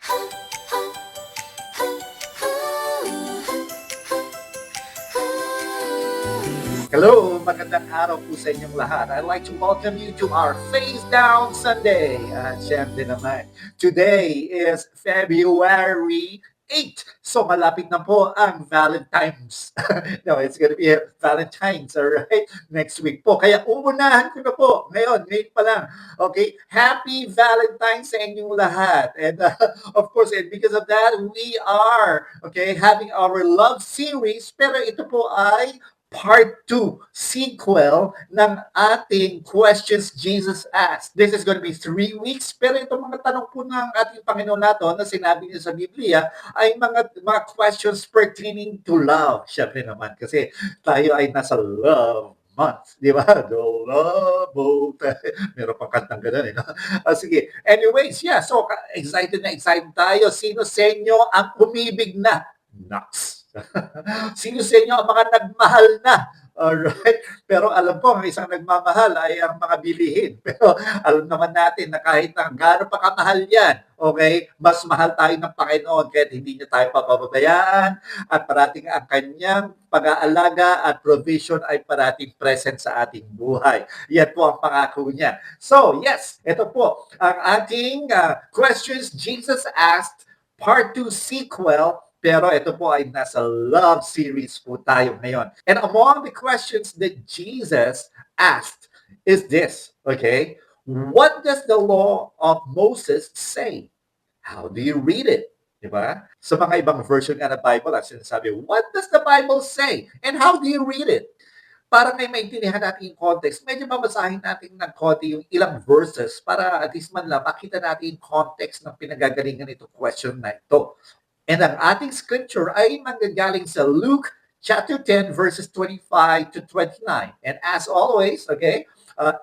Hello, magandang araw po sa inyong lahat. I'd like to welcome you to our Face Down Sunday. At syempre naman, today is February 8. So malapit na po ang Valentine's. No, it's gonna be Valentine's, alright? Next week po. Kaya uunahan ko na po. Ngayon pa lang. Okay? Happy Valentine's sa inyong lahat. And of course, and because of that, we are, okay, having our love series. Pero ito po ay Part 2, sequel ng ating Questions Jesus Asked. This is going to be 3 weeks, pero itong mga tanong po ng ating Panginoon nato na sinabi niya sa Biblia ay mga questions pertaining to love. Siyempre naman, kasi tayo ay nasa love month, di ba? The love boat. Meron pang kantang gano'n, eh. No? Sige. Anyways, yeah. So, excited na excited tayo. Sino sa inyo ang umibig na? Nuts. Sino sa inyo ang mga nagmahal na? Alright? Pero alam ko, ang isang nagmamahal ay ang mga bilihin. Pero alam naman natin na kahit na gaano pa kamahal yan, okay, mas mahal tayo ng Panginoon kahit hindi niya tayo papabayaan at parating ang kanyang pag-aalaga at provision ay parating present sa ating buhay. Yan po ang pangako niya. So, yes, ito po ang ating Questions Jesus Asked Part 2 sequel. Pero ito po ay nasa love series po tayo ngayon. And among the questions that Jesus asked is this, okay? What does the law of Moses say? How do you read it? Diba? Sa mga ibang version nga ng Bible, ang sinasabi, what does the Bible say? And how do you read it? Para may maintindihan natin yung context, medyo babasahin natin ng konti yung ilang verses para at least man lang makita natin yung context ng pinagagalingan nito question na ito. And ang ating scripture ay manggagaling sa Luke chapter 10 verses 25 to 29. And as always, okay,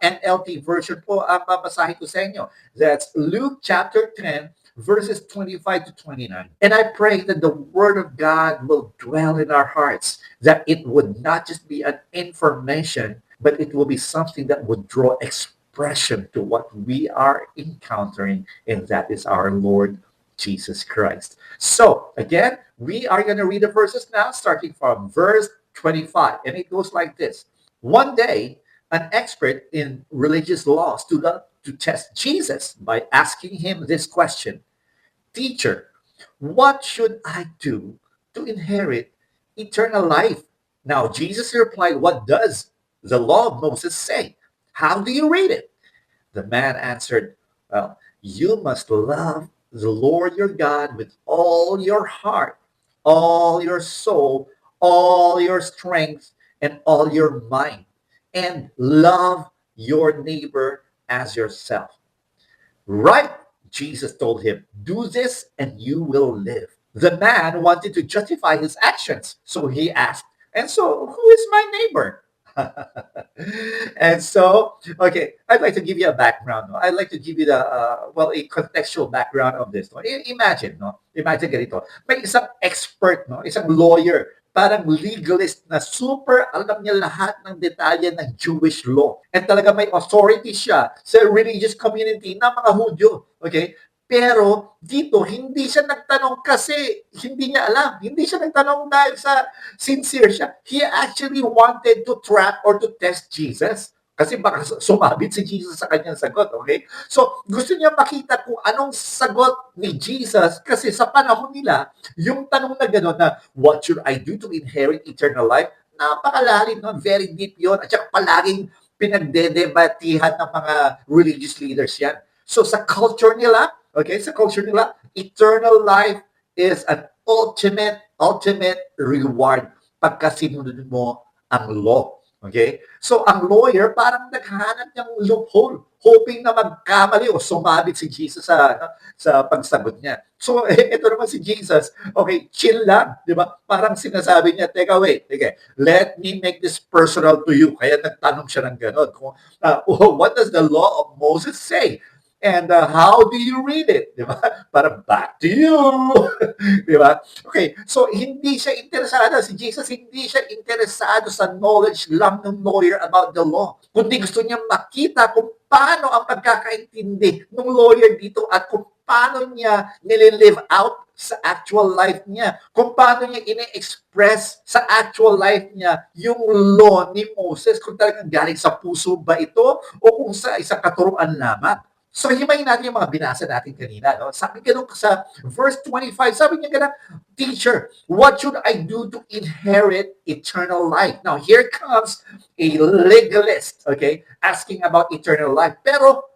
NLT version po ang babasahin ko sa inyo. That's Luke chapter 10 verses 25 to 29. And I pray that the word of God will dwell in our hearts, that it would not just be an information, but it will be something that would draw expression to what we are encountering, and that is our Lord Jesus Christ. So, again, we are going to read the verses now, starting from verse 25. And it goes like this. One day, an expert in religious law stood up to test Jesus by asking him this question. Teacher, what should I do to inherit eternal life? Now, Jesus replied, what does the law of Moses say? How do you read it? The man answered, well, you must love the Lord your God with all your heart, all your soul, all your strength, and all your mind, and love your neighbor as yourself. Right, Jesus told him, do this and you will live. The man wanted to justify his actions, so he asked, and so who is my neighbor? And so, okay, I'd like to give you a background. No? I'd like to give you the, a contextual background of this. No? Imagine, no? Imagine ganito. May isang expert, no? Isang lawyer, parang legalist na super alam niya lahat ng detalye ng Jewish law. And talaga may authority siya sa religious community na mga Hudyo. Okay? Pero dito, hindi siya nagtanong kasi hindi niya alam. Hindi siya nagtanong dahil sa sincere siya. He actually wanted to trap or to test Jesus. Kasi baka sumabit si Jesus sa kanyang sagot, okay? So, gusto niya makita kung anong sagot ni Jesus kasi sa panahon nila, yung tanong na gano'n na, what should I do to inherit eternal life? Napakalalim, no? Very deep yon. At saka palaging pinagdedebatihan ng mga religious leaders yan. So, sa culture nila, eternal life is an ultimate reward pagka sinunod mo ang law. Okay? So, ang lawyer parang naghahanap ng loophole, hoping na magkamali o sumabit si Jesus sa pagsagot niya. So, ito naman si Jesus, okay, chill lang, di ba? Parang sinasabi niya, teka, wait, okay, let me make this personal to you. Kaya nagtanong siya ng gano'n. What does the law of Moses say? And how do you read it? Di ba? Para back to you. Di ba? Okay, so hindi siya interesado, si Jesus hindi siya interesado sa knowledge lang ng lawyer about the law. Kundi gusto niya makita kung paano ang pagkakaintindi ng lawyer dito at kung paano niya nililive out sa actual life niya, kung paano niya ine-express sa actual life niya yung law ni Moses, kung talagang galing sa puso ba ito o kung sa isang katuruan lamang. So, himayin natin yung mga binasa natin kanina. No? Sabi ganun sa verse 25, sabi niya ganun, Teacher, what should I do to inherit eternal life? Now, here comes a legalist, okay, asking about eternal life. Pero,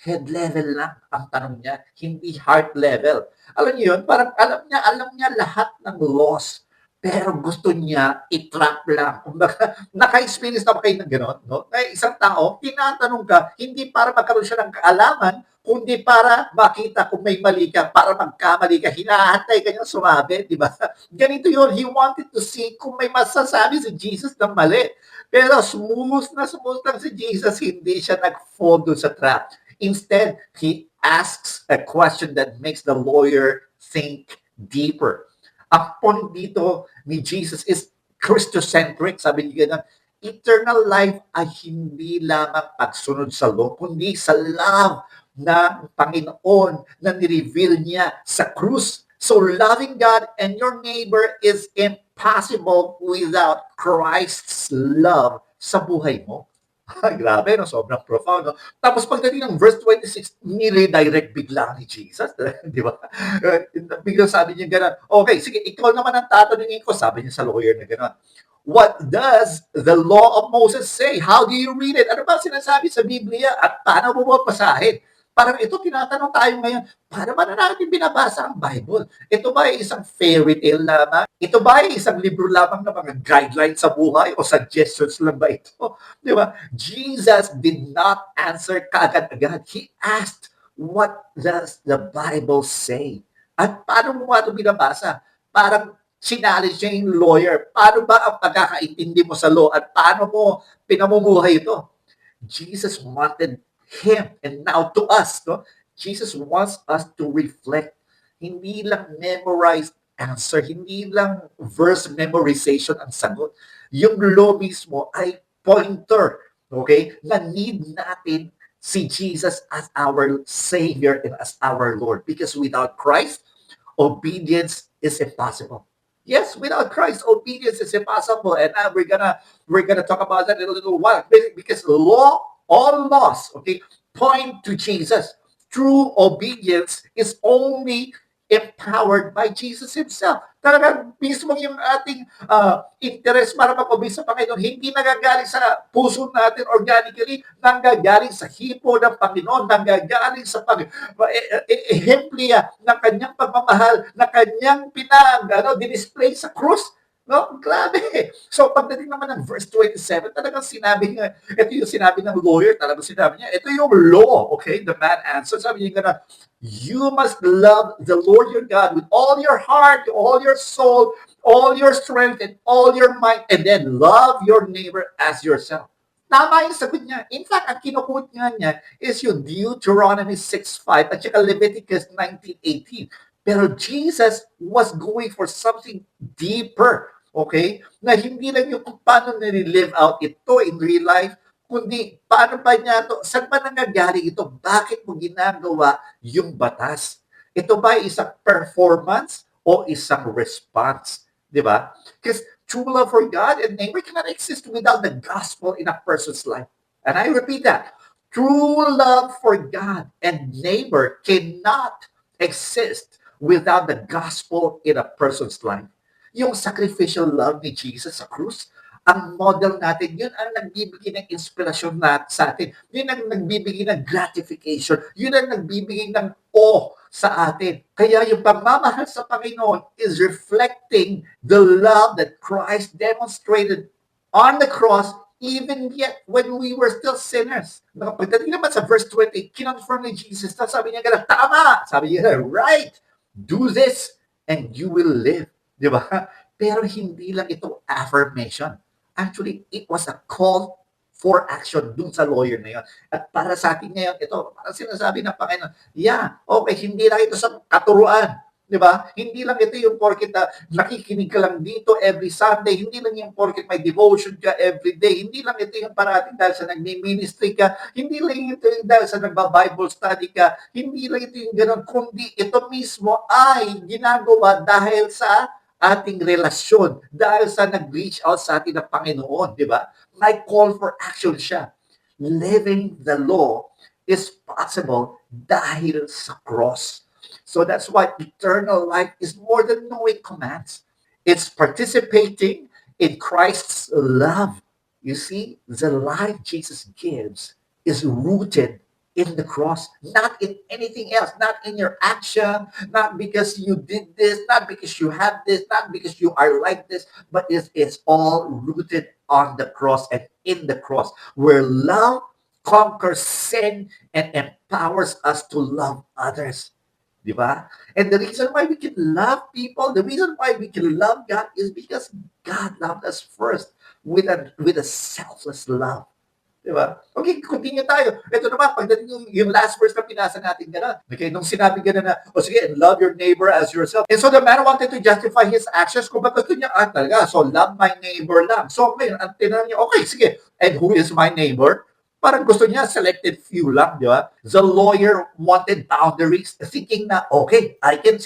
head level lang ang tanong niya, hindi heart level. Alam niyo yun, parang alam niya lahat ng laws. Pero gusto niya i-trap lang. Kumbaga, naka-experience na ba kayo ng gano'n? No? Na isang tao, tinatanong ka, hindi para magkaroon siya ng kaalaman, kundi para makita kung may mali ka, para magkamali ka, hinahantay ka niya sumabi, di ba? Ganito yun, he wanted to see kung may masasabi si Jesus na mali. Pero smooth lang si Jesus, hindi siya nag-fall doon sa trap. Instead, he asks a question that makes the lawyer think deeper. Ang point dito ni Jesus is Christocentric. Sabi niya ganun, eternal life ay hindi lamang pagsunod sa law, kundi sa love ng Panginoon na nireveal niya sa krus. So loving God and your neighbor is impossible without Christ's love sa buhay mo. Grabe, no? Sobrang profound. No? Tapos pagdating ng verse 26, ni-redirect bigla ni Jesus. Di ba? Biglang sabi niya gano'n, okay, sige, ikaw naman ang tatanungin ko. Sabi niya sa lawyer na gano'n, what does the law of Moses say? How do you read it? Ano ba sinasabi sa Biblia? At paano mo babasahin? Parang ito, tinatanong tayo ngayon, paano ba na natin binabasa ang Bible? Ito ba ay isang fairy tale lamang? Ito ba ay isang libro lamang ng mga guidelines sa buhay o suggestions lang ba ito? Di ba? Jesus did not answer kaagad-agad. He asked, what does the Bible say? At paano mo ba ito binabasa? Parang challenge niya yung lawyer. Paano ba ang pagkakaintindi mo sa law at paano mo pinamumuhay ito? Jesus wanted him and now to us. No? Jesus wants us to reflect. Hindi lang memorized answer, hindi lang verse memorization ang sagot. Yung law mismo ay pointer, okay, na need natin si Jesus as our Savior and as our Lord. Because without Christ, obedience is impossible. Yes, without Christ, obedience is impossible, and we're gonna talk about that in a little while. Because all laws, okay, point to Jesus. True obedience is only empowered by Jesus Himself. Talagang mismo yung ating interest para mag-obey sa Panginoon, hindi nagagaling sa puso natin organically, nanggagaling sa hipo ng Panginoon, nanggagaling sa ehemplya ng kanyang pagmamahal, na kanyang dinisplay sa krus. No, grabe. So, pagdating naman ng verse 27, talagang sinabi niya, ito yung sinabi ng lawyer, talagang sinabi niya, ito yung law, okay? The man answered, sabi niya gano'n, you must love the Lord your God with all your heart, all your soul, all your strength, and all your might, and then love your neighbor as yourself. Tama yung sagot niya. In fact, ang kinukut niya is yung Deuteronomy 6:5 at saka Leviticus 19:18. Pero Jesus was going for something deeper. Okay? Na hindi lang yung kung paano nire-live out ito in real life, kundi paano ba niya ito, saan ba nangyayari ito, bakit mo ginagawa yung batas? Ito ba ay isang performance o isang response? Di ba? Because true love for God and neighbor cannot exist without the gospel in a person's life. And I repeat that. True love for God and neighbor cannot exist without the gospel in a person's life. Yung sacrificial love ni Jesus sa krus, ang model natin, yun ang nagbibigay ng inspirasyon sa atin. Yun ang nagbibigay ng gratification. Yun ang nagbibigay ng awe sa atin. Kaya yung pagmamahal sa Panginoon is reflecting the love that Christ demonstrated on the cross even yet when we were still sinners. Pagdating naman sa verse 20, kinonfirm ni Jesus na sabi niya, tama! Sabi niya, right! Do this and you will live. Di ba? Pero hindi lang ito affirmation. Actually, it was a call for action dun sa lawyer na yun. At para sa atin ngayon, ito, parang sinasabi ng Panginoon, yeah, okay, hindi lang ito sa katuruan. Di ba? Hindi lang ito yung porket nakikinig ka lang dito every Sunday, hindi lang yung porket may devotion ka every day, hindi lang ito yung parating dahil sa nagmi-ministry ka, hindi lang ito yung dahil sa nagba-Bible study ka, hindi lang ito yung gano'n, kundi ito mismo ay ginagawa dahil sa ating relasyon, dahil sa nag-reach out sa atin ng Panginoon, di ba? May call for action siya. Living the law is possible dahil sa cross. So that's why eternal life is more than knowing commands. It's participating in Christ's love. You see, the life Jesus gives is rooted in the cross, not in anything else, not in your action, not because you did this, not because you have this, not because you are like this, but it's all rooted on the cross and in the cross, where love conquers sin and empowers us to love others. Di ba? And the reason why we can love people, the reason why we can love God is because God loved us first with a selfless love. Di ba? Okay, continue tayo. Ito naman, pagdating yung last verse na pinasa natin gano'n. Okay, nung sinabi gano'n na, sige, and love your neighbor as yourself. And so the man wanted to justify his actions kung ba't gusto niya, talaga, so love my neighbor lang. So ngayon, ang tinanong niya, okay, sige, and who is my neighbor? Parang gusto niya selected few lang, di ba? The lawyer wanted boundaries, thinking na, okay, I can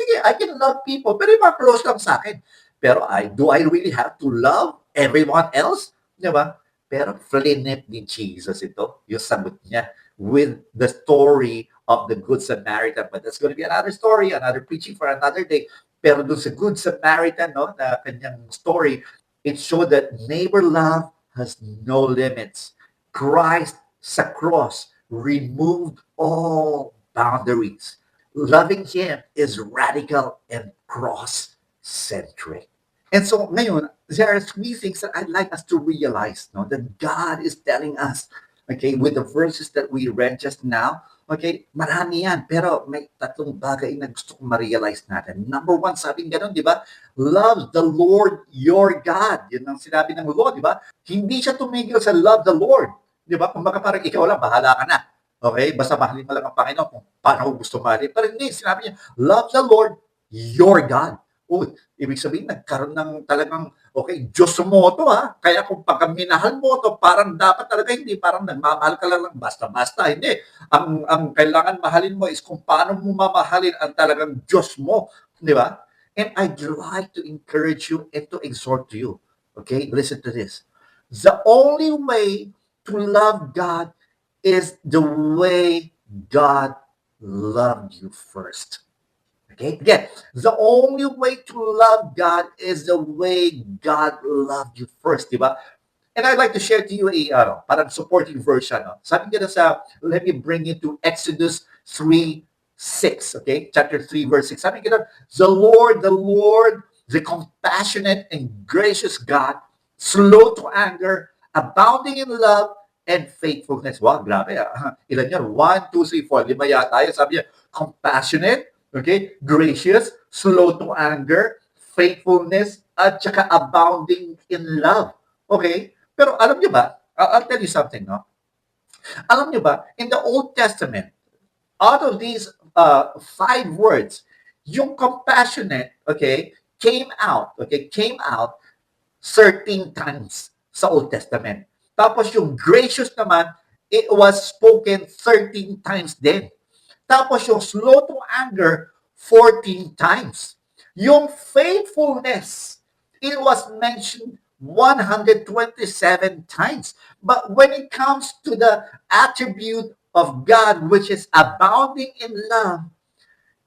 love people, pero yung mga close lang sa akin. Pero do I really have to love everyone else? Di ba? Pero flinip ni Jesus ito, yung sagot niya with the story of the Good Samaritan. But that's going to be another story, another preaching for another day. Pero dun sa Good Samaritan, no, na kanyang story, it showed that neighbor love has no limits. Christ sa cross removed all boundaries. Loving Him is radical and cross-centric. And so ngayon, there are three things that I'd like us to realize, no, that God is telling us, okay, with the verses that we read just now. Okay, marami yan, pero may tatlong bagay na gusto kong ma-realize natin. Number one, sabing ganun, di ba? Love the Lord your God. Yun ang sinabi ng Lord, di ba? Hindi siya tumigil sa love the Lord. Di ba? Kung baka parang ikaw lang, bahala ka na. Okay? Basta mahalin mo lang ang Panginoon kung paano ko gusto mahalin. Pero hindi, sinabi niya, love the Lord, your God. Ibig sabihin, nagkaroon ng talagang, okay, Diyos mo to ha. Kaya kung pagka minahal mo to, parang dapat talaga hindi, parang nagmamahal ka lang basta-basta. Hindi. Ang kailangan mahalin mo is kung paano mo mamahalin ang talagang Diyos mo. Di ba? And I'd like to encourage you and to exhort to you. Okay? Listen to this. The only way to love God is the way God loved you first. Okay? Again, the only way to love God is the way God loved you first, di ba? And I'd like to share to you a parang supporting version. No? Sabi nga sa, let me bring you to Exodus 3:6, okay? Chapter 3, verse 6. Sabi nga, the Lord, the compassionate and gracious God, slow to anger, abounding in love and faithfulness. Wow, grabe. Ilan yan? 1, 2, 3, 4. 5 yata. Sabi niya, compassionate, okay, gracious, slow to anger, faithfulness, at saka abounding in love. Okay? Pero alam niyo ba, I'll tell you something, no? Alam niyo ba, in the Old Testament, out of these 5 words, yung compassionate, okay, came out 13 times sa Old Testament. Tapos yung gracious naman, it was spoken 13 times din. Tapos yung slow to anger, 14 times. Yung faithfulness, it was mentioned 127 times. But when it comes to the attribute of God, which is abounding in love,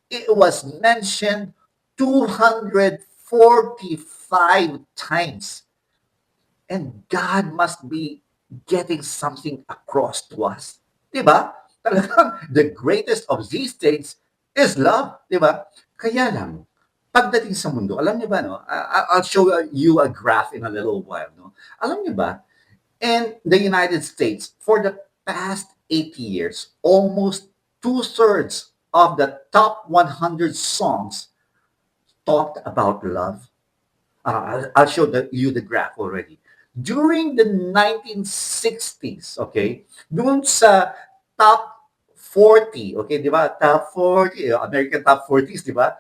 it was mentioned 245 times. And God must be getting something across to us. Diba? Talagang the greatest of these things is love. Diba? Kaya lang, pagdating sa mundo, alam niyo ba, no? I'll show you a graph in a little while. No? Alam niyo ba, in the United States, for the past 80 years, almost 2/3 of the top 100 songs talked about love. I'll show you the graph already. During the 1960s, okay, dun sa top 40, okay, di ba? Top 40, American Top 40s, di ba?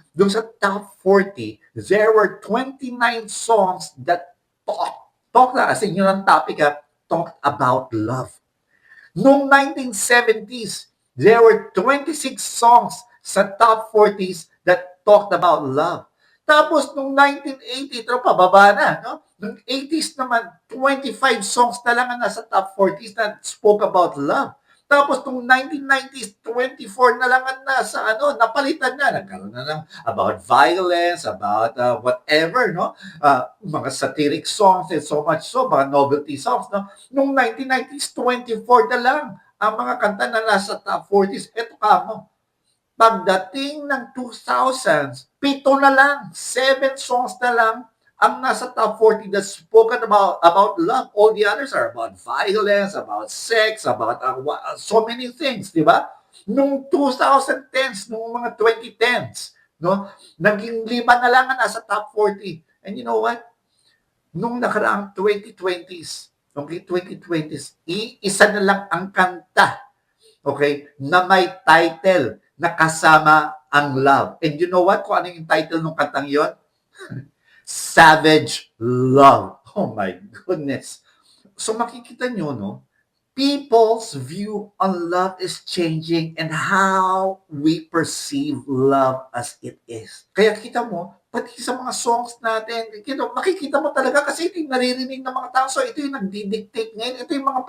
Doon sa top 40, there were 29 songs that talk na, kasi yun ang topic, talked about love. Noong 1970s, there were 26 songs sa top 40s that talked about love. Tapos nung 1980, ito pababa na, no? Nung 80s naman, 25 songs na lang ang nasa top 40s na spoke about love. Tapos nung 1990s, 24 na lang ang nasa napalitan na. Nagkaroon na ng about violence, about whatever, no? Mga satiric songs and so much so, mga novelty songs, no? Nung 1990s, 24 na lang ang mga kanta na nasa top 40s. Ito ka mo. Pagdating ng 2000s, 7 na lang, 7 songs na lang ang nasa top 40 that spoken about love. All the others are about violence, about sex, about so many things, di ba? Nung 2010s, nung mga 2010s, no, naging 5 na lang ang nasa top 40. And you know what? Nung nakaraang 2020s, okay, 2020s, isa na lang ang kanta, okay, na may title na kasama ang love. And you know what? Kung ano yung title ng kantang yon? Savage Love. Oh my goodness. So makikita nyo, no? People's view on love is changing and how we perceive love as it is. Kaya kita mo, pati sa mga songs natin, makikita mo talaga kasi ito yung naririnig ng mga tao. So ito yung nagdi-dictate ngayon. Ito yung mga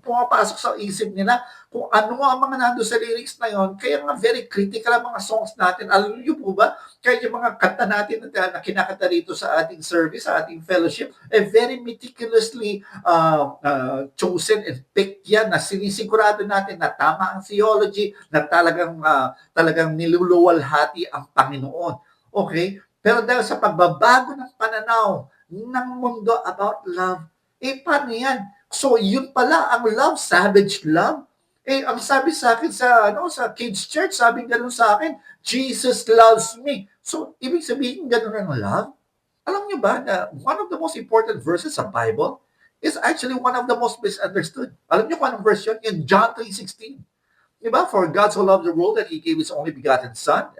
pumapasok sa isip nila kung ano ang mga nando sa lyrics na yon. Kaya nga very critical ang mga songs natin. Alam niyo po ba? Kaya yung mga kanta natin na kinakanta rito sa ating service, sa ating fellowship, very meticulously chosen and picked yan na sinisigurado natin na tama ang theology, na talagang niluluwalhati ang Panginoon. Okay? Pero dahil sa pagbabago ng pananaw ng mundo about love, paano yan? So, yun pala ang love, savage love. Ang sabi sa akin sa kids church, sabi gano'n sa akin, Jesus loves me. So, ibig sabihin gano'n ang love? Alam niyo ba na one of the most important verses sa Bible is actually one of the most misunderstood. Alam niyo kung anong verse yun? In John 3:16. Diba? For God so loved the world that He gave His only begotten Son.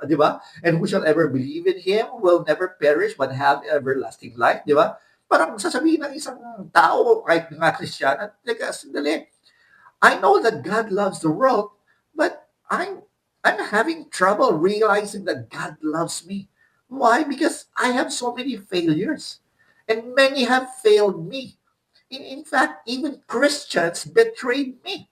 Diba? And who shall ever believe in Him will never perish but have everlasting life. Diba? Parang sasabihin ng isang tao, kahit nga Kristiyana, teka, sandali. I know that God loves the world, but I'm having trouble realizing that God loves me. Why? Because I have so many failures. And many have failed me. In fact, even Christians betrayed me.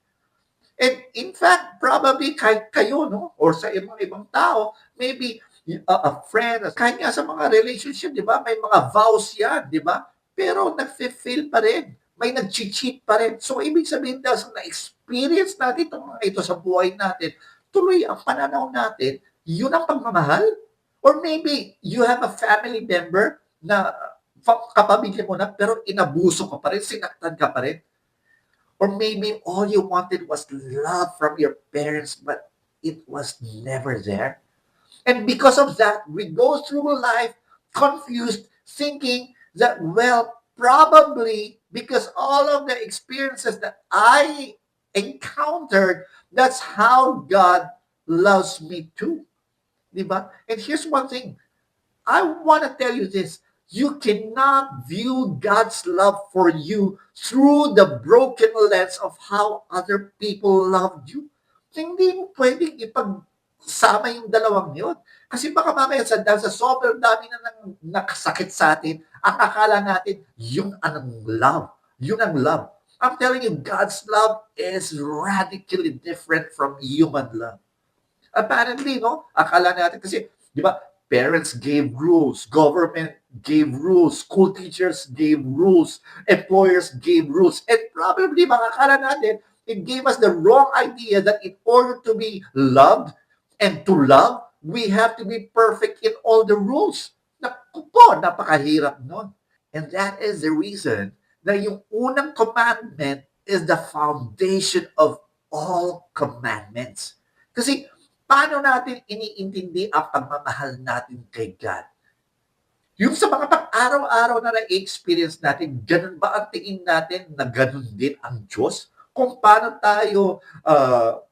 And in fact, probably kahit kayo, no? Or sa mga ibang tao, maybe a friend, kahit nga sa mga relationship, di ba? May mga vows yan, di ba? Pero nag-fail pa rin. May nag-cheat pa rin. So, ibig sabihin dahil sa na-experience natin itong mga ito sa buhay natin, tuloy ang pananaw natin, yun ang pagmamahal? Or maybe you have a family member na kapamilya mo na, pero inabuso ka pa rin, sinaktan ka pa rin. Or maybe all you wanted was love from your parents, but it was never there. And because of that, we go through life confused, thinking that, well, probably because all of the experiences that I encountered, that's how God loves me too. Diba? And here's one thing. I want to tell you this. You cannot view God's love for you through the broken lens of how other people loved you. Hindi mo pwedeng ipagsama yung dalawang yun. Kasi baka mamaya dahil sa sobrang dami na nakasakit sa atin, ang akala natin, yun ang love. Yun ang love. I'm telling you, God's love is radically different from human love. Apparently, no? Akala natin kasi, di ba, parents gave rules, government gave rules, school teachers gave rules, employers gave rules, and probably makakala natin, it gave us the wrong idea that in order to be loved and to love, we have to be perfect in all the rules. Naku po, napakahirap nun. And that is the reason na yung unang commandment is the foundation of all commandments. Kasi paano natin iniintindi ang pagmamahal natin kay God? Yung sa mga pang-araw-araw na na-experience natin, ganun ba ang tingin natin na ganun din ang Diyos? kung paano tayo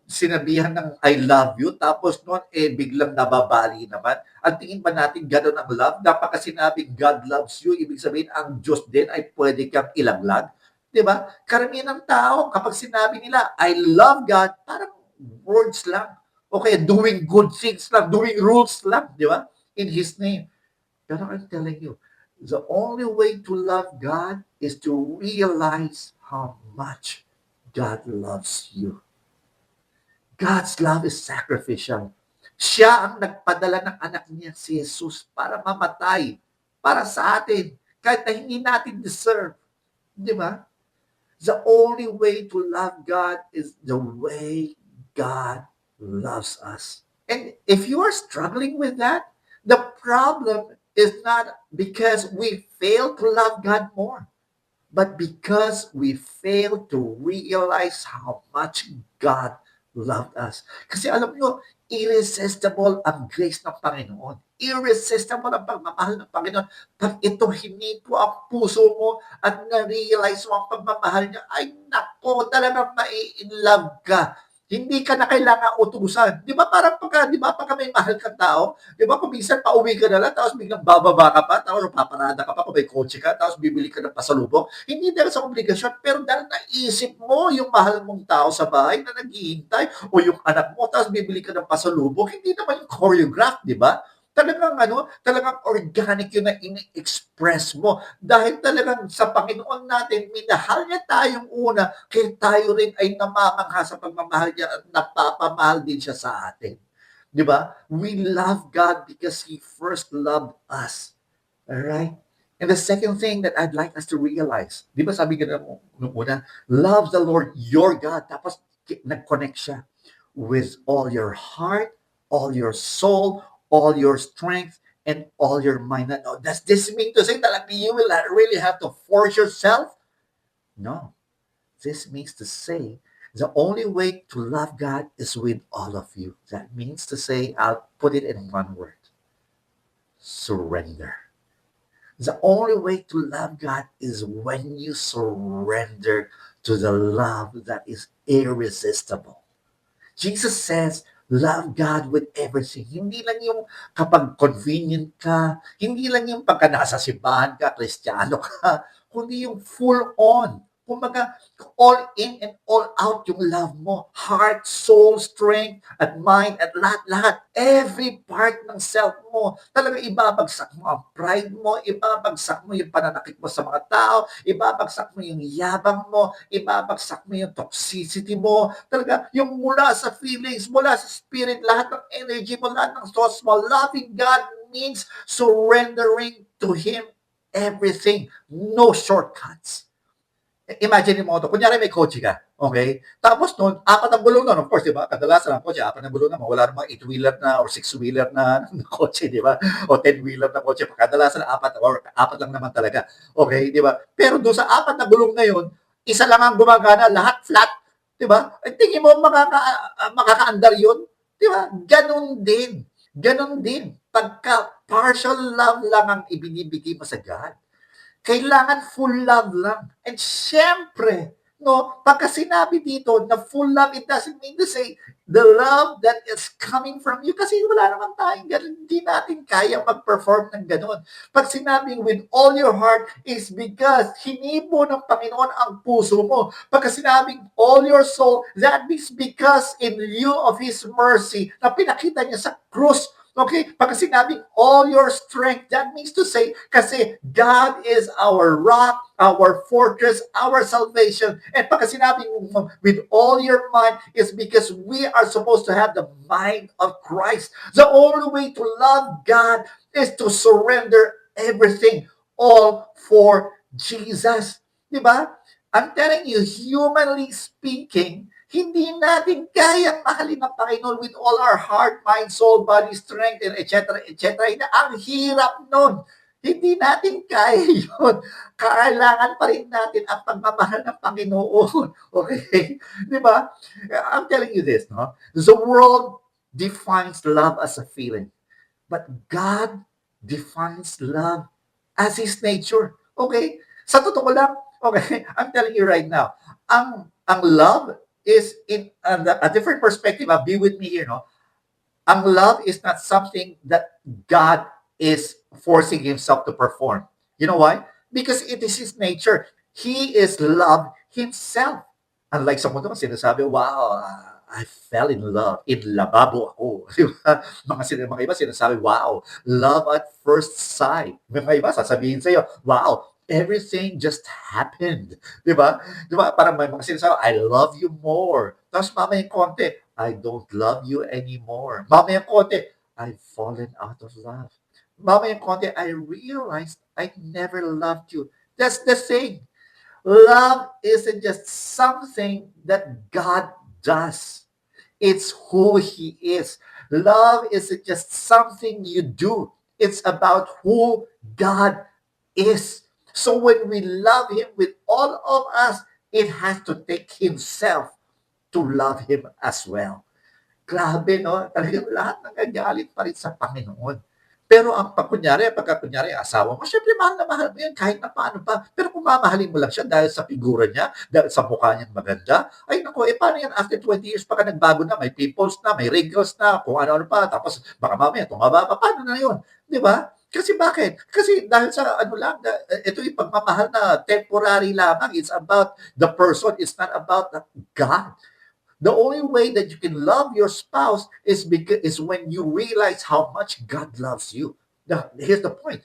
sinabihan ng I love you, tapos noon biglang nababali naman. Ang tingin ba natin gano'n ang love? Napaka sinabing God loves you, ibig sabihin ang Diyos din ay pwede kang ilaglag. 'Di ba? Karamihan ng tao kapag sinabi nila I love God, parang words lang. Okay, doing good things lang, doing rules lang, 'di ba? In His name. Pero I'm telling you, the only way to love God is to realize how much God loves you. God's love is sacrificial. Siya ang nagpadala ng anak niya si Jesus para mamatay para sa atin kahit na hindi natin deserve. Di ba? The only way to love God is the way God loves us. And if you are struggling with that, the problem is not because we fail to love God more, but because we fail to realize how much God loved us. Kasi alam nyo, irresistible ang grace ng Panginoon. Irresistible ang pagmamahal ng Panginoon. Pag ito hinito ang puso mo at na-realize mo ang pagmamahal niya, ay nako, talagang mai-inlove ka. Hindi ka na kailangan utusan. Di ba parang pagka may mahal kang tao, di ba kung minsan pauwi ka na lang, tapos biglang bababa ka pa, tapos paparada ka pa kung may kotse ka, tapos bibili ka ng pasalubong. Hindi dahil sa obligasyon, pero dahil naisip mo yung mahal mong tao sa bahay na naghihintay, o yung anak mo, tapos bibili ka ng pasalubong, hindi naman yung choreograph, di ba? Talagang organic yun na ini-express mo. Dahil talagang sa Panginoon natin, minahal niya tayong una, kaya tayo rin ay namamangha sa pagmamahal niya at napapamahal din siya sa atin. Di ba? We love God because He first loved us. Alright? And the second thing that I'd like us to realize, di ba sabi ka nung una, love the Lord your God. Tapos nag-connect siya with all your heart, all your soul, all your strength, and all your mind. Now, does this mean to say that you will really have to force yourself? No. This means to say the only way to love God is with all of you. That means to say, I'll put it in one word: surrender. The only way to love God is when you surrender to the love that is irresistible. Jesus says, love God with everything. Hindi lang yung kapag convenient ka, hindi lang yung pagka nasa simbahan ka, Kristiyano ka, kundi yung full on. Kumbaga, all in and all out yung love mo. Heart, soul, strength, at mind, at lahat-lahat. Every part ng self mo. Talaga ibabagsak mo ang pride mo, ibabagsak mo yung pananakit mo sa mga tao, ibabagsak mo yung yabang mo, ibabagsak mo yung toxicity mo. Talaga, yung mula sa feelings, mula sa spirit, lahat ng energy mo, lahat ng source mo. Loving God means surrendering to Him everything. No shortcuts. Imagine mo to, kunyari may kotse ka, okay? Tapos noon, apat ang gulong nun, of course, di ba? Kadalasan ang kotse, apat ang gulong naman. Wala namang 8-wheeler na or 6-wheeler na kotse, di ba? O 10-wheeler na kotse. Kadalasan apat or apat lang naman talaga. Okay, di ba? Pero doon sa apat na gulong na yun, isa lang ang gumagana, lahat flat, di ba? Ay, tingin mo makakaandar yun? Di ba? Ganon din. Ganon din. Pagka partial love lang ang ibinibigay mo sa God, kailangan full love lang. And syempre, no, pagka sinabi dito na full love, it doesn't mean to say the love that is coming from you kasi wala naman tayong ganun. Hindi natin kaya mag-perform ng ganun. Pag sinabing with all your heart is because hinipo ng Panginoon ang puso mo. Pagka sinabing all your soul, that means because in lieu of His mercy na pinakita niya sa krus. Okay? Pag sinabing all your strength, that means to say, kasi God is our rock, our fortress, our salvation. And pag sinabing with all your mind is because we are supposed to have the mind of Christ. The only way to love God is to surrender everything, all for Jesus. Diba? I'm telling you, humanly speaking, hindi natin kayang mahalin ang Panginoon with all our heart, mind, soul, body, strength, and etc. etc. Ang hirap nun. Hindi natin kaya yun. Kailangan pa rin natin ang pagmamahal ng Panginoon. Okay? Di ba? I'm telling you this, no? The world defines love as a feeling. But God defines love as His nature. Okay? Sa totoo lang, okay, I'm telling you right now, ang Ang love is in a different perspective. Be with me here, no? Ang love is not something that God is forcing himself to perform. You know why? Because it is his nature. He is love himself. Unlike sa mundo, sinasabi, wow, I fell in love. In lababo ako. Di ba? Mga iba sinasabi, wow, love at first sight. Mga iba sasabihin sa'yo, wow, everything just happened. Di ba? Di ba? Parang may mga sinasabi, I love you more. Tapos mamaya konti, I don't love you anymore. Mamaya konti, I've fallen out of love. Mamaya konti, I realized I never loved you. That's the thing. Love isn't just something that God does. It's who He is. Love isn't just something you do. It's about who God is. So when we love Him with all of us, it has to take Himself to love Him as well. Grabe 'no, talagang lahat nagagalit pa rin sa Panginoon. Pero ang pagka kunyari asawa mo, siyempre mahal na mahal mo 'yan kahit na paano pa. Pero kung mamahalin mo lang siya dahil sa figura niya, dahil sa mukha niyang maganda, ay naku, paano 'yan after 20 years pa ka nagbago na, may pimples na, may wrinkles na, kung ano-ano pa, tapos baka mamaya tumaba pa, paano na 'yun, 'di ba? Kasi bakit? Kasi dahil sa ano lang, ito yung pagmamahal na temporary lamang, it's about the person, it's not about the God. The only way that you can love your spouse is when you realize how much God loves you. Now, here's the point.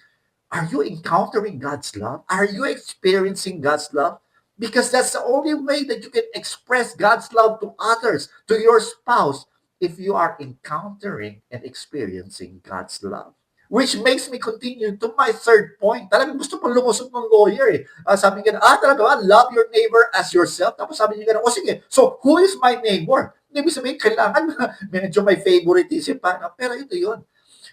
Are you encountering God's love? Are you experiencing God's love? Because that's the only way that you can express God's love to others, to your spouse, if you are encountering and experiencing God's love. Which makes me continue to my third point. Talagang gusto pang lumusot ng lawyer eh. Sabi niya, talaga ba? Love your neighbor as yourself. Tapos sabi niya, sige, so who is my neighbor? Ibig sabihin, kailangan medyo may favoritism pa. No? Pero ito yun.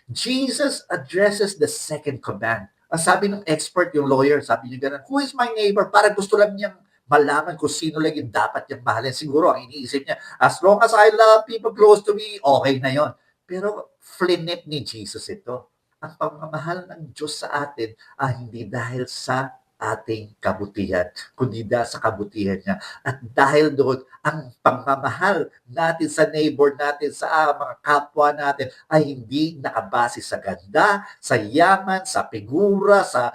Jesus addresses the second command. Ang sabi ng expert, yung lawyer, sabi niya ganun, who is my neighbor? Para gusto lang niyang malaman kung sino lang yung dapat niyang mahalin. Siguro, ang iniisip niya, as long as I love people close to me, okay na yon. Pero flinip ni Jesus ito. Ang pagmamahal ng Diyos sa atin ay hindi dahil sa ating kabutihan, kundi dahil sa kabutihan niya. At dahil doon, ang pagmamahal natin sa neighbor natin, sa mga kapwa natin, ay hindi nakabase sa ganda, sa yaman, sa figura, sa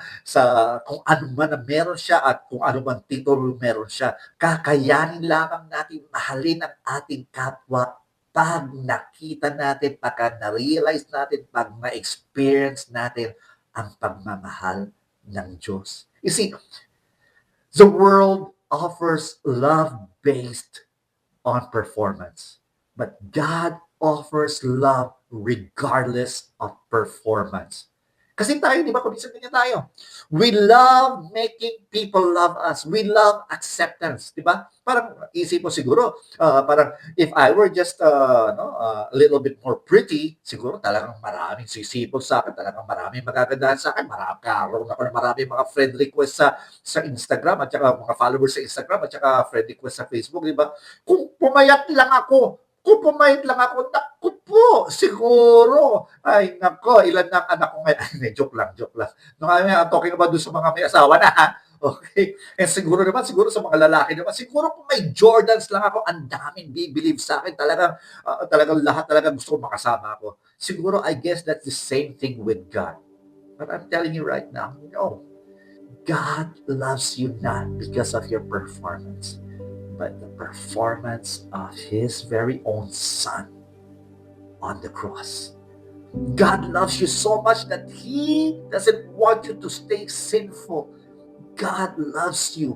kung ano man na meron siya at kung ano man titulo meron siya. Kakayanin lamang natin mahalin ang ating kapwa pag nakita natin, pagka na-realize natin, pag na-experience natin ang pagmamahal ng Diyos. You see, the world offers love based on performance, but God offers love regardless of performance. Kasi tayo, di ba, kuminsan ganyan tayo. We love making people love us. We love acceptance, di ba? Parang isip mo siguro, parang if I were just a little bit more pretty, siguro talagang maraming sisipol sa akin, talagang maraming magagandahan sa akin, karoon ako ng maraming mga friend request sa Instagram at saka mga followers sa Instagram at saka friend request sa Facebook, di ba? Kung pumayat lang ako, naku po, siguro, ay nako, ilan na ang anak ko ngayon, ay, joke lang. No, I'm talking about doon sa mga may asawa na, ha? Okay. And siguro sa mga lalaki naman, siguro kung may Jordans lang ako, ang daming bibelieve sa akin, talagang lahat talaga gusto ko makasama ako. Siguro, I guess that's the same thing with God. But I'm telling you right now, no. God loves you not because of your performance, but the performance of His very own Son on the cross. God loves you so much that He doesn't want you to stay sinful. God loves you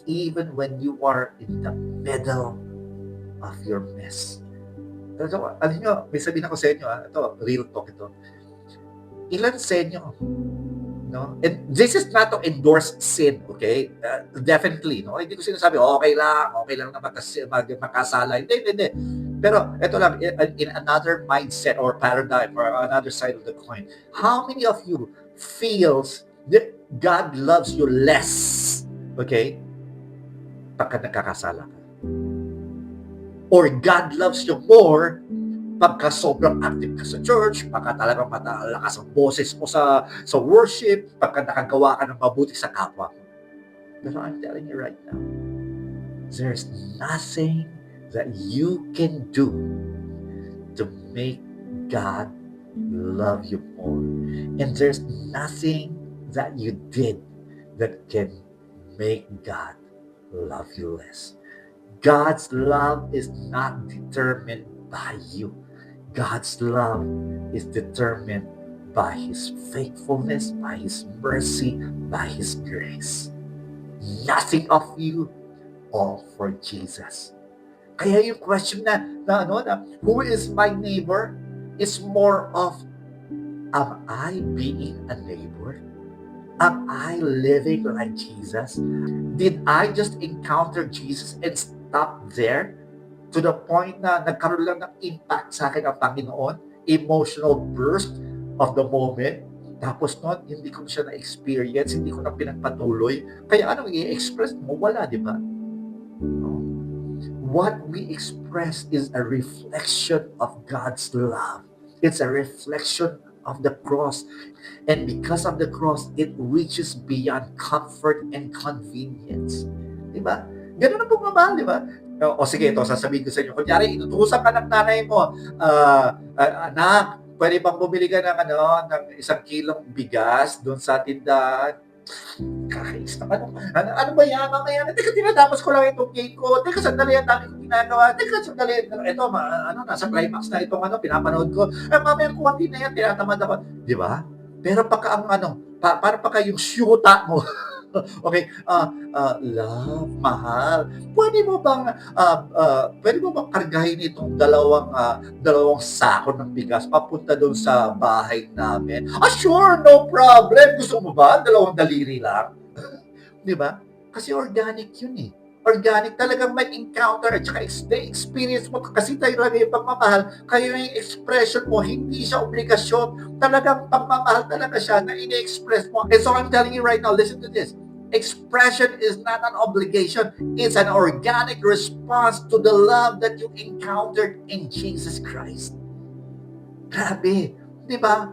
even when you are in the middle of your mess. Pero alam nyo, may sabihin ako sa inyo, ito, real talk ito. Ilan sa inyo, no? And this is not to endorse sin, okay? Definitely, no? Hindi ko sinasabi, okay lang na makasala. Hindi. Pero ito lang, in another mindset or paradigm or another side of the coin, how many of you feels that God loves you less, okay, pagka nagkakasala ka? Or God loves you more pagka sobrang active ka sa church, pagka talagang matalakas ang boses mo sa worship, pagka nakagawa ka ng mabuti sa kapwa mo. Pero I'm telling you right now, There's nothing that you can do to make God love you more. And there's nothing that you did that can make God love you less. God's love is not determined by you. God's love is determined by His faithfulness, by His mercy, by His grace. Nothing of you, all for Jesus. Kaya yung question na who is my neighbor is more of, am I being a neighbor? Am I living like Jesus? Did I just encounter Jesus and stop there to the point na nagkaroon lang ng impact sa akin ang Panginoon? Emotional burst of the moment. Tapos nun, hindi ko siya na-experience, hindi ko na pinagpatuloy. Kaya anong i-express mo? Wala, di ba? No. What we express is a reflection of God's love. It's a reflection of the cross. And because of the cross, it reaches beyond comfort and convenience. Di ba? Ganun ang pagmamahal, di ba? O sige, ito, sasabihin ko sa inyo. Kunyari, inutusan ka ng nanay mo, anak, pwede bang bumili ka ng 1 kilong bigas doon sa tindahan? Kakais naman. Ano ba yan? Mamaya na. Teka, tinatapos ko lang itong game ko. Teka, sandali, ang dami kong ginagawa. Teka, sandali. Ito, nasa climax na itong pinapanood ko. Mamaya, kuwanti na yan, tinatamad ako. Di ba? Pero pagka ang para pagka yung syuta mo, okay, love, mahal, pwede mo bang kargahin itong dalawang sako ng bigas papunta doon sa bahay namin? Sure, no problem. Gusto mo ba? 2 daliri lang. Di ba? Kasi organic yun eh. Organic, talagang may encounter at saka experience mo kasi talaga yung pagmamahal, kayo yung expression mo, hindi siya obligasyon. Talagang pagmamahal talaga siya na ini-express mo. And so I'm telling you right now, listen to this. Expression is not an obligation. It's an organic response to the love that you encountered in Jesus Christ. Grabe. Di ba?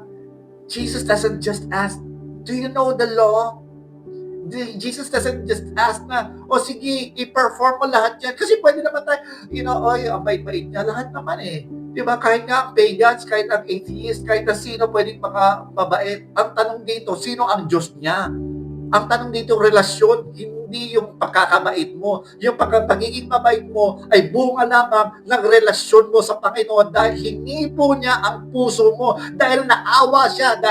Jesus doesn't just ask, do you know the law? Jesus doesn't just ask na, sige, i-perform mo lahat yan. Kasi pwede naman tayo, ang bait-bait niya, lahat naman eh. Di ba? Kahit nga ang pagans, kahit ang atheist, kahit na sino pwedeng mabait. Ang tanong dito, sino ang Diyos niya? Ang tanong dito, relasyon, hindi yung pagkakamait mo. Yung pagiging mabait mo ay bunga lamang ng relasyon mo sa Panginoon dahil hinipo niya ang puso mo. Dahil naawa siya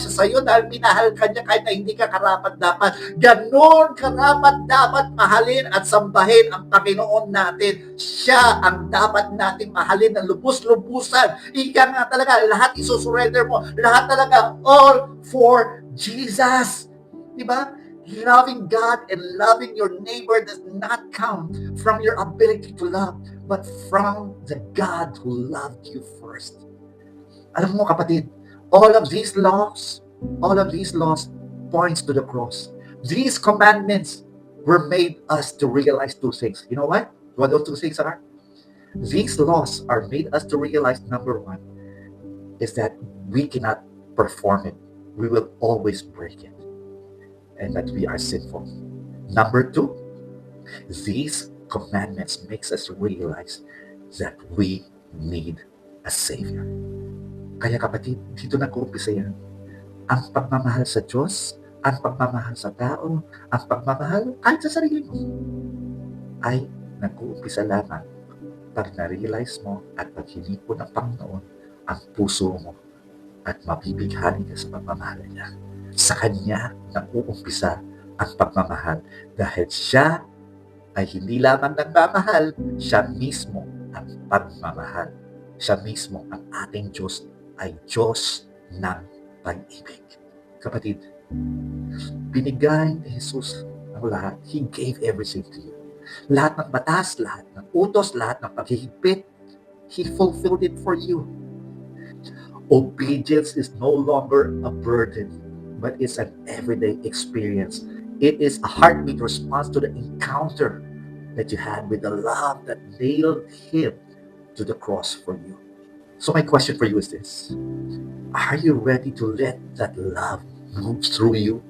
sa iyo, dahil minahal ka niya kahit na hindi ka karapat-dapat. Ganon karapat-dapat mahalin at sambahin ang Panginoon natin. Siya ang dapat nating mahalin ng lubos-lubusan. Ika nga talaga, lahat isusurrender mo. Lahat talaga, all for Jesus. Diba? Loving God and loving your neighbor does not come from your ability to love, but from the God who loved you first. Alam mo kapatid, all of these laws points to the cross. These commandments were made us to realize 2 things. You know what? What those 2 things are? These laws are made us to realize, number 1, is that we cannot perform it. We will always break it. And that we are sinful. Number 2, these commandments makes us realize that we need a Savior. Kaya kapatid, dito nag-uumpisa yan. Ang pagmamahal sa Diyos, ang pagmamahal sa tao, ang pagmamahal kahit sa sarili mo, ay nag-uumpisa lamang pag na-realize mo at pag hinipo ng Panginoon ang puso mo at mabibighani ka sa pagmamahal niya. Sa Kanya nag-uumpisa ang pagmamahal dahil Siya ay hindi lamang nagmamahal, Siya mismo ang pagmamahal. Siya mismo ang ating Diyos ay Diyos ng pag-ibig. Kapatid, binigay ni Jesus ang lahat. He gave everything to you. Lahat ng batas, lahat ng utos, lahat ng paghihigpit, He fulfilled it for you. Obedience is no longer a burden, but it's an everyday experience. It is a heartbeat response to the encounter that you had with the love that nailed Him to the cross for you. So my question for you is this: are you ready to let that love move through you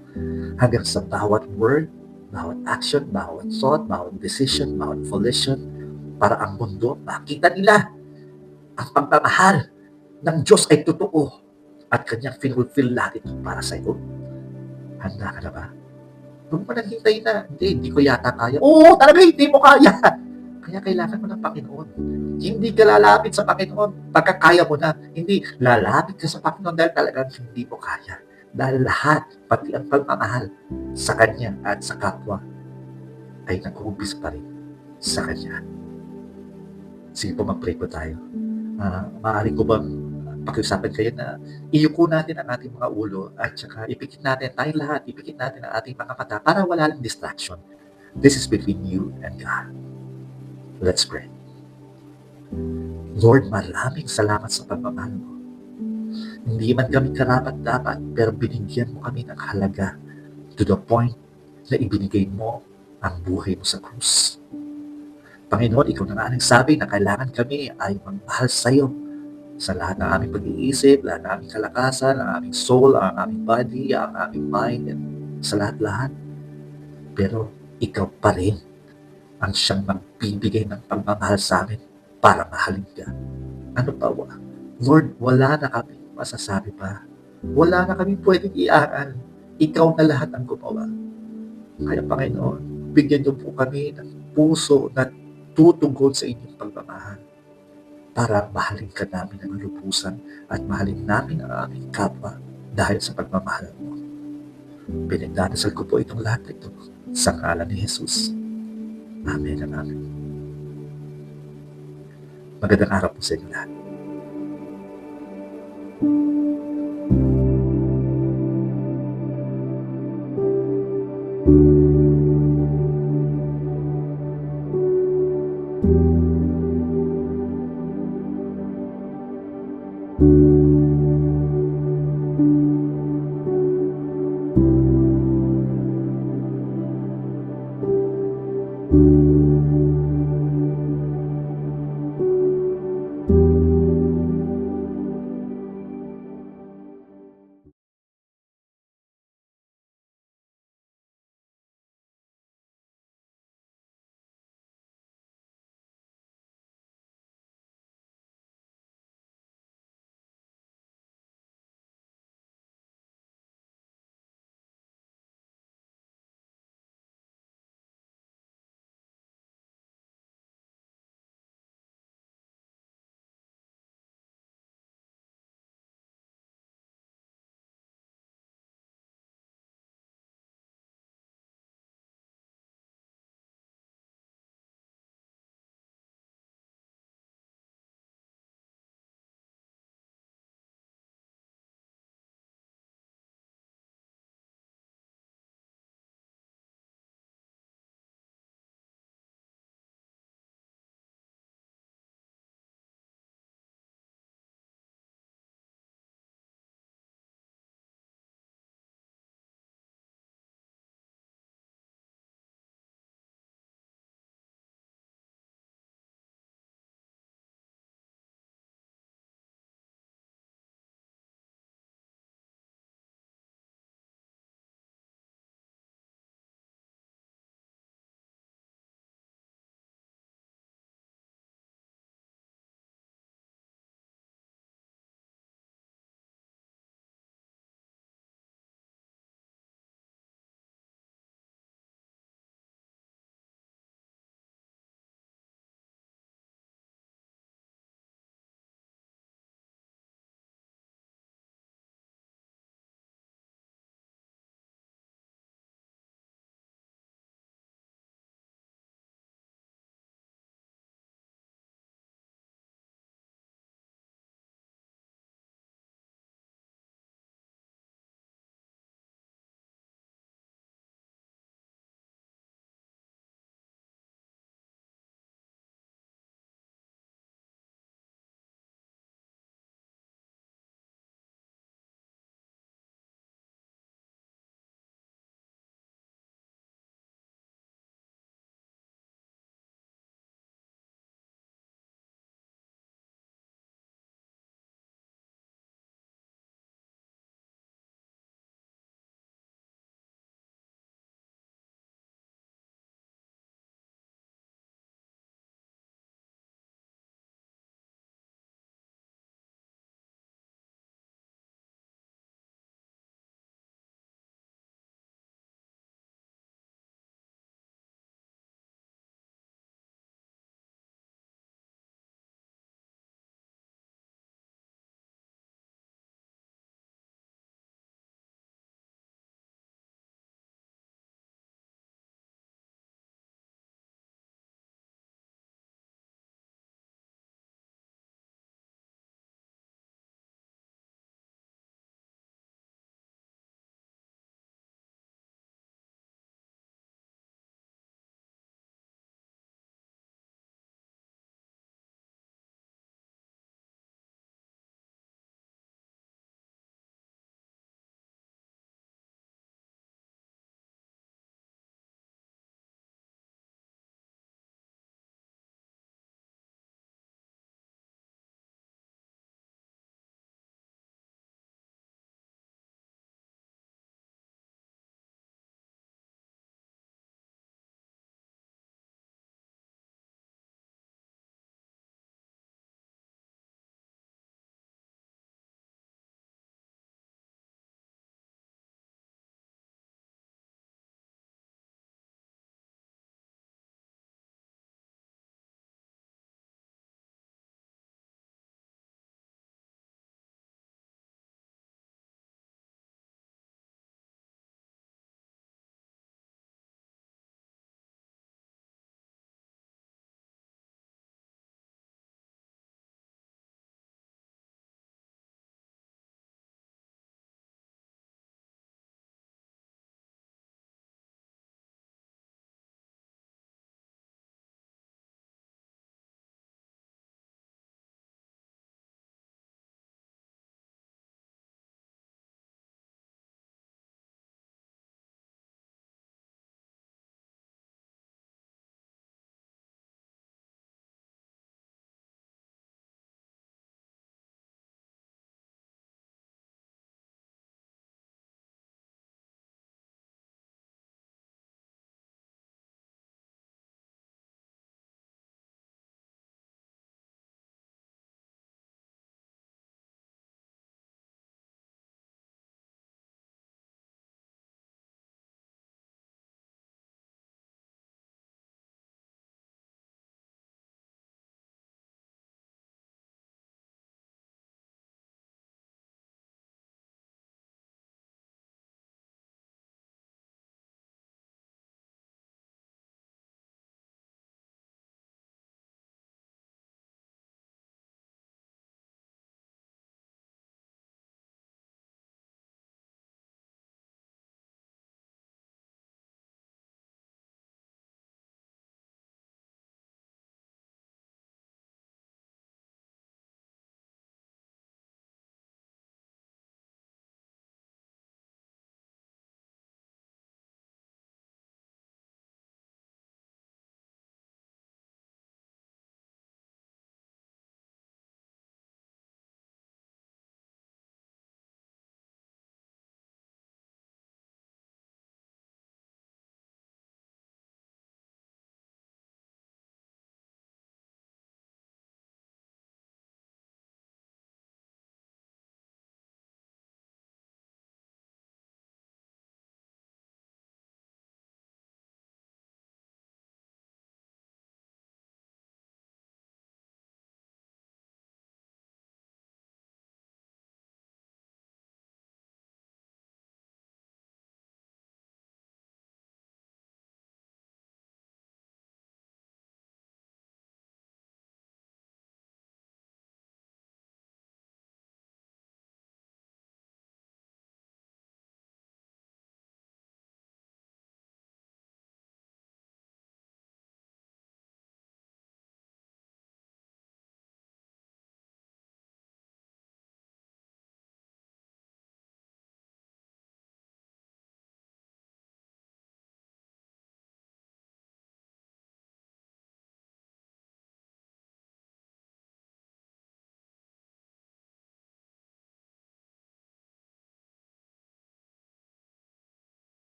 hanggang sa bawat word, bawat action, bawat thought, bawat decision, bawat volition, para ang mundo makita nila ang pagmamahal ng Diyos ay totoo at kanyang finulfill lahat ito para sa iyo. Handa ka na ba? Huwag mo nang hintayin na, hindi ko yata kaya. Oo, talaga hindi mo kaya. Kaya kailangan mo ng Panginoon. Hindi ka lalapit sa Panginoon pagka kaya mo na. Hindi, lalapit ka sa Panginoon dahil talagang hindi mo kaya. Dahil lahat, pati ang pagmamahal sa Kanya at sa kapwa, ay nag-uumpis pa rin sa Kanya. Sige po, mag-pray po tayo. Maaari ko bang pakiusapan kayo na iyuko natin ang ating mga ulo at saka ipikit natin, tayong lahat, ipikit natin ang ating mga mata para wala lang distraction. This is between you and God. Let's pray. Lord, maraming salamat sa pagmamahal mo. Hindi man kami karapat-dapat, pero binigyan mo kami ng halaga to the point na ibinigay mo ang buhay mo sa krus. Panginoon, ikaw na nga nagsabi na kailangan kami ay magmahal sa iyo sa lahat ng aming pag-iisip, lahat ng aming kalakasan, ang aming soul, ang aming body, ang aming mind, and sa lahat-lahat. Pero ikaw pa rin ang siyang magbibigay ng pagmamahal sa amin para mahalin ka. Ano pa ba? Lord, wala na kami masasabi pa. Wala na kami pwedeng iaral. Ikaw na lahat ang gumawa. Kaya Panginoon, bigyan niyo po kami ng puso na tutugod sa inyong pagmamahal para mahalin ka namin ng lubusan at mahalin namin ang aming kapwa dahil sa pagmamahal mo. Pinagdadasal ko po itong lahat ito sa ngalan ni Jesus. Amen and amen. Magandang araw po sa inyo lahat.